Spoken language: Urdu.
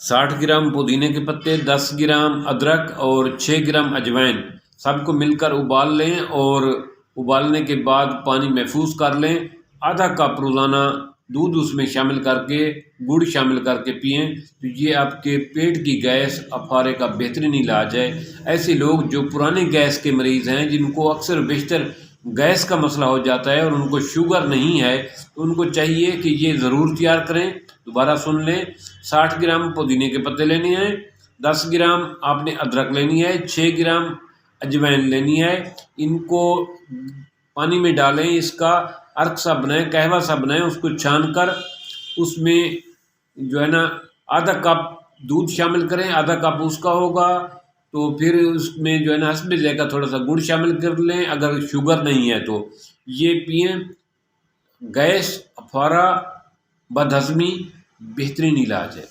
60 گرام پودینے کے پتے، 10 گرام ادرک اور 6 گرام اجوائن سب کو مل کر ابال لیں، اور ابالنے کے بعد پانی محفوظ کر لیں۔ آدھا کپ روزانہ دودھ اس میں شامل کر کے، گڑ شامل کر کے پئیں، تو یہ آپ کے پیٹ کی گیس افارے کا بہترین علاج ہے۔ ایسے لوگ جو پرانے گیس کے مریض ہیں، جن کو اکثر و بیشتر گیس کا مسئلہ ہو جاتا ہے اور ان کو شوگر نہیں ہے، تو ان کو چاہیے کہ یہ ضرور تیار کریں۔ دوبارہ سن لیں، 60 گرام پودینے کے پتے لینے ہیں، 10 گرام آپ نے ادرک لینی ہے، 6 گرام اجوائن لینی ہے۔ ان کو پانی میں ڈالیں، اس کا عرق سا بنائیں، قہوہ سا بنائیں، اس کو چھان کر اس میں جو ہے نا آدھا کپ دودھ شامل کریں، آدھا کپ اس کا ہوگا، تو پھر اس میں جو ہے نا حسب ذائقہ تھوڑا سا گڑ شامل کر لیں اگر شوگر نہیں ہے تو۔ یہ پئیں، گیس افارہ بد ہضمی بہترین علاج ہے۔